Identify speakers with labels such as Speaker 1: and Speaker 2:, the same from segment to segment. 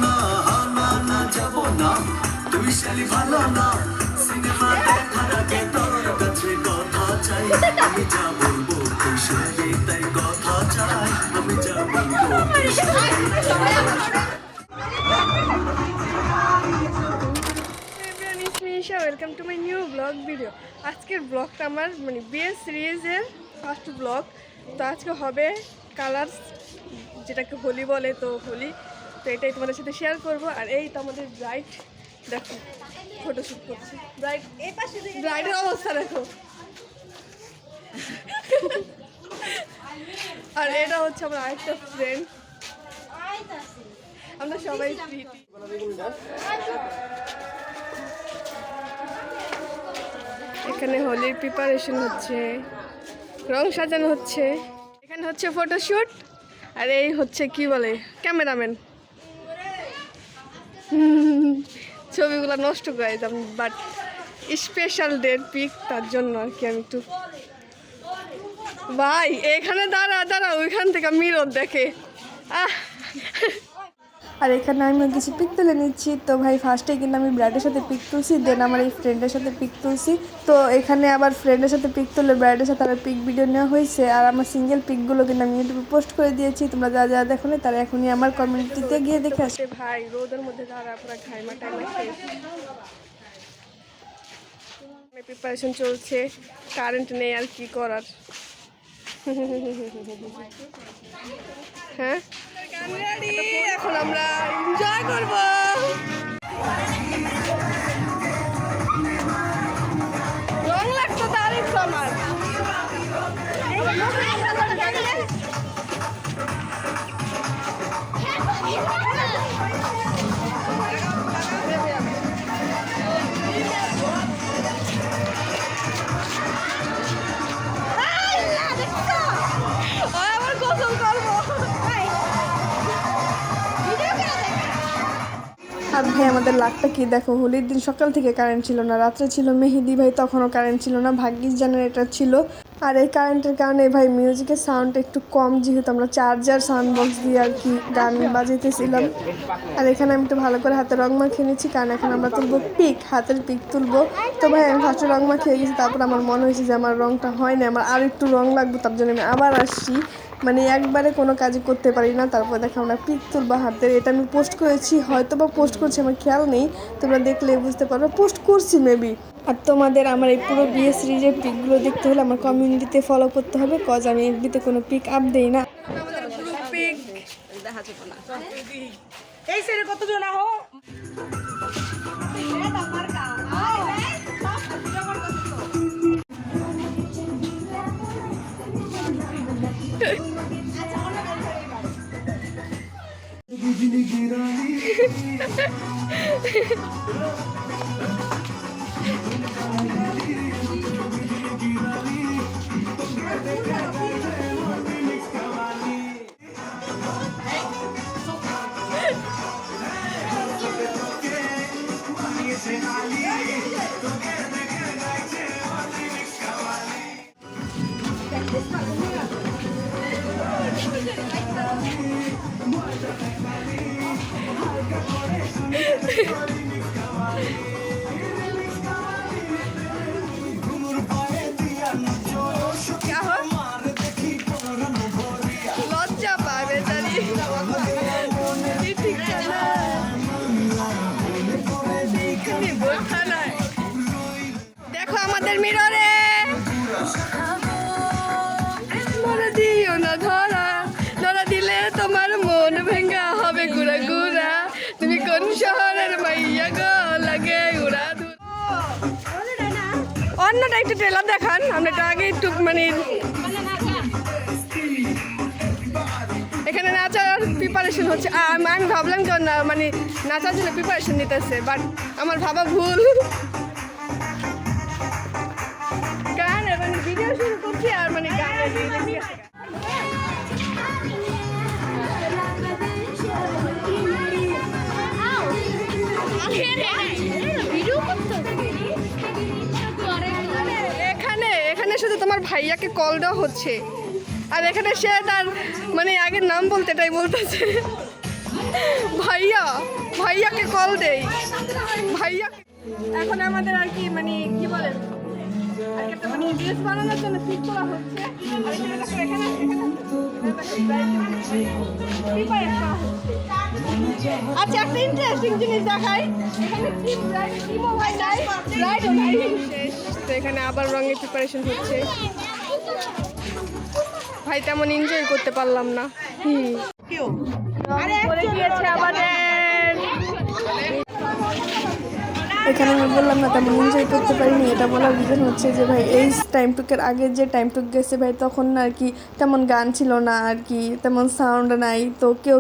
Speaker 1: না, না না যাব না, তুই শালি ভালো না, সিনেমা দেখার আগে তোর কাছে কথা চাই, আমি যা বলবো তুই শুনবি তাই কথা চাই, আমি যা বলবো তুই
Speaker 2: welcome to my new blog video. আজকের ব্লগটা আমার মানে বিয়ে সিরিজের ফার্স্ট ব্লগ। তো আজকে হবে কালার্স, যেটাকে হোলি বলে, তো হোলি, তো এটাই তোমাদের সাথে শেয়ার করব। আর এই তো আমাদের ব্রাইড, দেখো ফটোশ্যুট করছে। ব্রাইডের অবস্থা দেখো। আর এটা হচ্ছে আমার আরেকটা ফ্রেন্ড, আমরা সবাই প্রীতি। এখানে হোলির প্রিপারেশন হচ্ছে, রং সাজানো হচ্ছে, এখানে হচ্ছে ফটোশ্যুট, আর এই হচ্ছে কি বলে ক্যামেরাম্যান। ছবিগুলো নষ্ট করে যাম, বাট স্পেশাল ডের পিক, তার জন্য আর কি আমি একটু। ভাই এখানে দাঁড়া দাঁড়া, ওইখান থেকে মিরর দেখে। আর এখানে আমি কিছু পিক তুলে নিচ্ছি। তো ভাই ফার্স্টে কিন্তু আমি ব্রাইডের সাথে পিক তুলছি, দেন আমার এই ফ্রেন্ডের সাথে পিক তুলছি। তো এখানে আবার ফ্রেন্ডের সাথে পিক তুলে ব্রাইডের সাথে আবার পিক ভিডিও নেওয়া হয়েছে। আর আমার সিঙ্গেল পিকগুলো কিন্তু আমি ইউটিউবে পোস্ট করে দিয়েছি, তোমরা যা যা দেখো না তারা এখনই আমার কমিউনিটিতে গিয়ে দেখে আসে। ভাই রোদের মধ্যে দাঁড়া পুরো ঘাইমা টাইমা প্রিপারেশন চলছে, কারেন্ট নেই আর কি করার। হ্যাঁ এখন আমরা এনজয় করবো। রং লাগতো তারিখ আমার। আর ভাই আমাদের লাকটা কি দেখো, হোলির দিন সকাল থেকে কারেন্ট ছিল না, রাত্রে ছিল মেহেদি ভাই, তখনও কারেন্ট ছিল না, ভাগ্যিস জেনারেটর ছিল। আর এই কারেন্টের কারণে ভাই মিউজিকের সাউন্ড একটু কম, যেহেতু আমরা চার্জার সাউন্ড বক্স দিয়ে আর কি গান বাজাইতেছিলাম। আর এখানে আমি একটু ভালো করে হাতে রং মাখিয়ে নিচ্ছি, কারণ এখন আমরা তুলবো পিক, হাতের পিক তুলবো। তো ভাই আমি ফার্স্টে রং মাখিয়ে গেছি, তারপর আমার মনে হয়েছে যে আমার রংটা হয় না, আমার আর একটু রং লাগবে, তার জন্য আমি আবার আসছি। মানে একবারে কোনো কাজই করতে পারি না। তারপর দেখো আমরা পিক তুলবা হাতের, এটা আমি পোস্ট করেছি, হয়তো বা পোস্ট করছি, আমার খেয়াল নেই, তোমরা দেখলে বুঝতে পারবে, পোস্ট করছি মেবি। আর তোমাদের আমার এই পুরো বিয়ে সিরিজের পিকগুলো দেখতে হলে আমার কমিউনিটিতে ফলো করতে হবে, কজ আমি এফবিতে কোনো পিক আপ দেই না। আমাদের গ্রুপ পিক দেখা যাবে না, এই সেরে কতজন আহো। লজ্জা পাবে জানি, দেখো আমাদের মিররে দিও না ধরা, ধরা দিলে তোমার মন ভেঙ্গা হবে গুড়া গুড়া, তুমি কোন শহরের মাইয়া গো লাগে উড়া। অন্যটা একটু ট্রেলার দেখান, আমরা একটু আগে একটু মানে এখানে নাচার প্রিপারেশন হচ্ছে। আমি ভাবলাম কেন না মানে নাচার জন্য প্রিপারেশন নিতেছে, বাট আমার ভাবা ভুল। গান মানে ভিডিও শুরু করছি আর মানে গানের এখানে শুধু তোমার ভাইয়াকে কল দেওয়া হচ্ছে, আর এখানে সে তার মানে আগের নাম বলতে এটাই বলতেছে। ভাইয়া ভাইয়াকে কল দেই ভাইয়া এখন আমাদের আর কি মানে কি বলে আর কি একটা মানে রিলস বানানোর জন্য ঠিক করা হচ্ছে আর এখানে দেখো এখানে আচ্ছা একটা ইন্টারেস্টিং জিনিস দেখাই এখানে কি মোবাইল রাইড শেষ তো এখানে আবার রঙের প্রিপারেশন হচ্ছে ভাই তেমন এনজয় করতে পারলাম না করে গিয়েছে আমাদের এখানে আমি বললাম না তেমন এনজয় করতে পারিনি এটা বলার রিজন হচ্ছে যে ভাই এই টাইমটুকের আগে যে টাইমটুক গেছে ভাই তখন আর কি তেমন গান ছিল না আর কি তেমন সাউন্ড নাই তো কেউ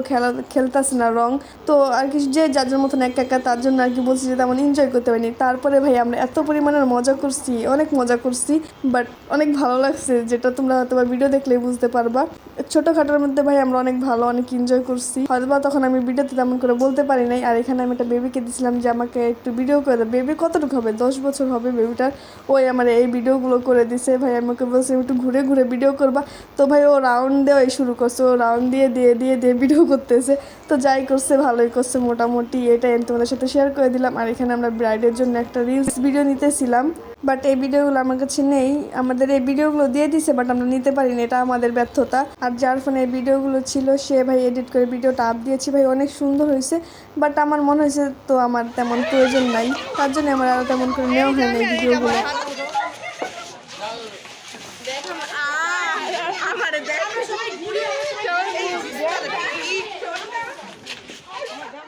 Speaker 2: খেলতেছে না রং তো আর কি যে যার মতন একা তার জন্য আর কি বলছি যে তেমন এনজয় করতে পারিনি তারপরে ভাই আমরা এত পরিমাণের মজা করছি অনেক মজা করছি বাট অনেক ভালো লাগছে যেটা তোমরা হয়তো বা ভিডিও দেখলেই বুঝতে পারবা ছোটোখাটোর মধ্যে ভাই আমরা অনেক ভালো অনেক এনজয় করছি হয়তো বা তখন আমি ভিডিওতে তেমন করে বলতে পারি নাই আর এখানে আমি একটা বেবিকে দিয়েছিলাম যে আমাকে একটু ভিডিও করে দেয় বেবি কতটুকু হবে 10 বছর হবে বেবিটার ওই আমার এই ভিডিওগুলো করে দিছে ভাই আমাকে বলছে একটু ঘুরে ঘুরে ভিডিও করবা তো ভাই ও রাউন্ড দেওয়াই শুরু করছে ও রাউন্ড দিয়ে ভিডিও করতেছে তো যাই করছে ভালোই করছে মোটামুটি এটাই আমি তোমাদের সাথে শেয়ার করে দিলাম আর এখানে আমরা ব্রাইডের জন্য একটা রিলস ভিডিও নিতেছিলাম বাট এই ভিডিওগুলো আমার কাছে নেই আমাদের এই ভিডিওগুলো দিয়ে দিছে বাট আমরা নিতে পারিনি এটা আমাদের ব্যর্থতা আর যার ফোনে এই ভিডিওগুলো ছিল সে ভাই এডিট করে ভিডিওটা আপ দিয়েছি ভাই অনেক সুন্দর হয়েছে বাট আমার মনে হয়েছে তো আমার তেমন প্রয়োজন নাই তার জন্য আমার আরও তেমন করে নেওয়া হয়নি এই ভিডিওগুলো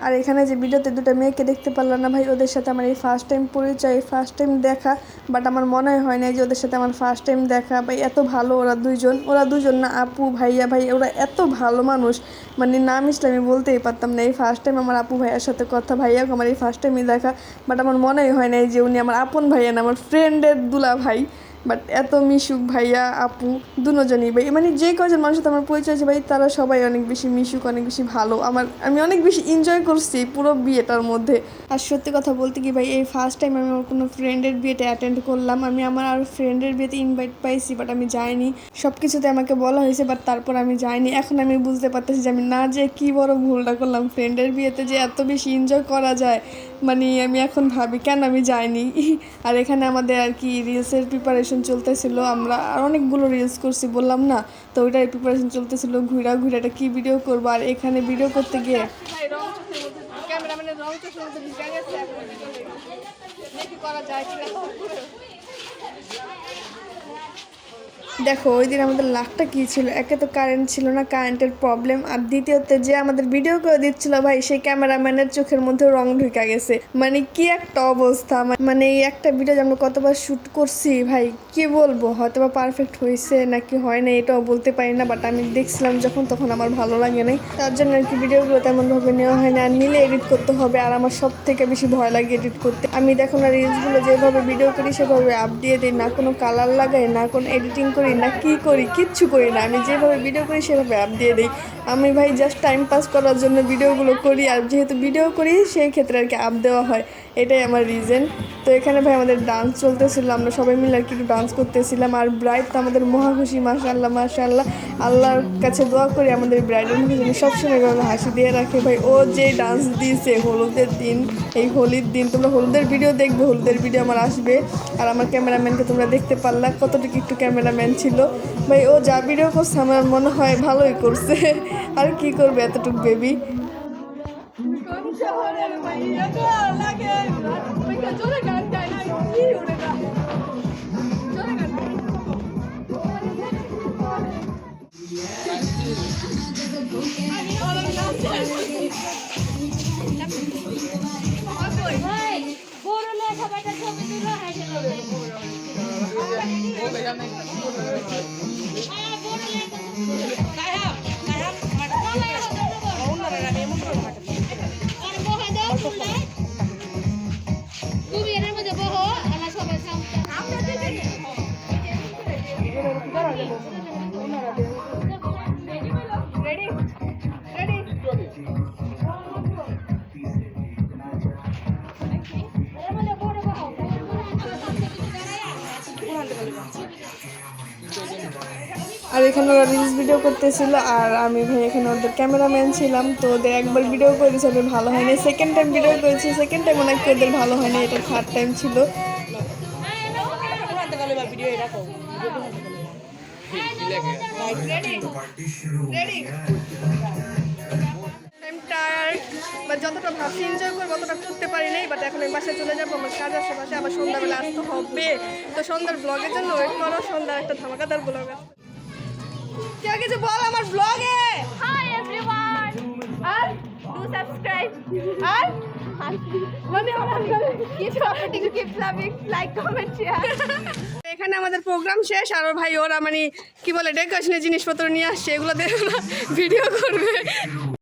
Speaker 2: আর এখানে যে ভিডিওতে দুটো মেয়েকে দেখতে পারলাম না ভাই ওদের সাথে আমার এই ফার্স্ট টাইম পরিচয় ফার্স্ট টাইম দেখা বাট আমার মনে হয় না যে ওদের সাথে আমার ফার্স্ট টাইম দেখা ভাই এত ভালো ওরা দুজন না আপু ভাইয়া ভাই ওরা এত ভালো মানুষ মানে নাম ইসলামী বলতেই পারতাম না এই ফার্স্ট টাইম আমার আপু ভাইয়ার সাথে কথা ভাইয়াকে আমার এই ফার্স্ট টাইমই দেখা বাট আমার মনেই হয় না যে উনি আমার আপন ভাইয়া না আমার ফ্রেন্ডের দুলা ভাই বাট এত মিশুক ভাইয়া আপু দুজনই ভাই মানে যে কজন মানুষের সাথে আমার পরিচয় আছে ভাই তারা সবাই অনেক বেশি মিশুক অনেক বেশি ভালো আমি অনেক বেশি এনজয় করছি পুরো বিয়েটার মধ্যে আর সত্যি কথা বলতে কি ভাই এই ফার্স্ট টাইম আমি আমার কোনো ফ্রেন্ডের বিয়েতে অ্যাটেন্ড করলাম আমি আমার আর ফ্রেন্ডের বিয়েতে ইনভাইট পাইছি বাট আমি যাইনি সব কিছুতে আমাকে বলা হয়েছে বাট তারপর আমি যাইনি এখন আমি বুঝতে পারতেছি যে আমি না যে কি বড় ভুলটা করলাম ফ্রেন্ডের বিয়েতে যে এত বেশি এনজয় করা যায় মানে আমি এখন ভাবি কেন আমি যাইনি আর এখানে আমাদের আর কি রিলসের প্রিপারেশন চলতেছিল আমরা আর অনেকগুলো রিলস করছি বললাম না তো ওইটার প্রিপারেশন চলতেছিল ঘুরা একটা কি ভিডিও করবো আর এখানে ভিডিও করতে গিয়ে দেখো ওই দিন আমাদের লাখটা কী ছিল একে তো কারেন্ট ছিল না কারেন্টের প্রবলেম আর দ্বিতীয়ত যে আমাদের ভিডিও করে দিচ্ছিল ভাই সেই ক্যামেরাম্যানের চোখের মধ্যে রং ঢুকে গেছে মানে কি একটা অবস্থা মানে এই একটা ভিডিও যে আমরা কতবার শ্যুট করছি ভাই কি বলবো হয়তো বা পারফেক্ট হয়েছে নাকি হয় না এটাও বলতে পারি না বাট আমি দেখছিলাম যখন তখন আমার ভালো লাগে নাই তার জন্য আর কি ভিডিওগুলো তেমনভাবে নেওয়া হয় না আর নিলে এডিট করতে হবে আর আমার সব থেকে বেশি ভয় লাগে এডিট করতে আমি দেখো না রিলসগুলো যেভাবে ভিডিও করি সেভাবে আপ দিয়ে দিই না কোনো কালার লাগাই না কোনো এডিটিং করি না কি করি কিচ্ছু করি না আমি যেভাবে ভিডিও করি সেভাবে আপ দিয়ে দিই আমি ভাই জাস্ট টাইম পাস করার জন্য ভিডিওগুলো করি আর যেহেতু ভিডিও করি সেই ক্ষেত্রে আর কি আপ দেওয়া হয় এটাই আমার রিজন তো এখানে ভাই আমাদের ডান্স চলতেছিল আমরা সবাই মিলে আর কি একটু ডান্স করতেছিলাম আর ব্রাইড তো আমাদের মহাখুশি মাশাআল্লাহ আল্লাহর কাছে দোয়া করি আমাদের ব্রাইডের মুখে যেন সবসময় হাসি দিয়ে রাখে ভাই ও যে ডান্স দিয়েছে হলুদের দিন এই হোলির দিন তোমরা হলুদের ভিডিও দেখবে হলুদের ভিডিও আমার আসবে আর আমার ক্যামেরাম্যানকে তোমরা দেখতে পারলা কতটুকু একটু ক্যামেরাম্যান ছিল ভাই ও যা ভিডিও করছে আমার মনে হয় ভালোই করছে আর কি করবে এতটুকু বেবি আর এখানে ওরা রিলস ভিডিও করতেছিল আর আমি ভাই এখানে ওদের ক্যামেরাম্যান ছিলাম। তো ওদের একবার ভিডিও করেছি, ওদের ভালো হয়নি। সেকেন্ড টাইম ভিডিও করেছি, সেকেন্ড টাইম অনেক ওদের ভালো হয়নি, এটা থার্ড টাইম ছিল। যতটা ভাবছি এনজয় করবো ততটা করতে পারি নাই, বাট এখন আমি বাসায় চলে যাবো, আমার কাজ আসে বাসায়, আবার সন্ধ্যাবেলা আসতে হবে। তো সন্ধ্যার ব্লগের জন্য ওয়েট করো, সন্ধ্যার একটা ধামাকাদার ব্লগ আসবে। কে কিছু বল আমার ব্লগে।
Speaker 3: Hi everyone! And do subscribe. And keep supporting, keep loving, like, comment, share.
Speaker 2: এখানে আমাদের প্রোগ্রাম শেষ আর ভাই ওরা মানে কি বলে ডেকোরেশনের জিনিসপত্র নিয়ে আসছে, এগুলো দেখে ভিডিও করবে।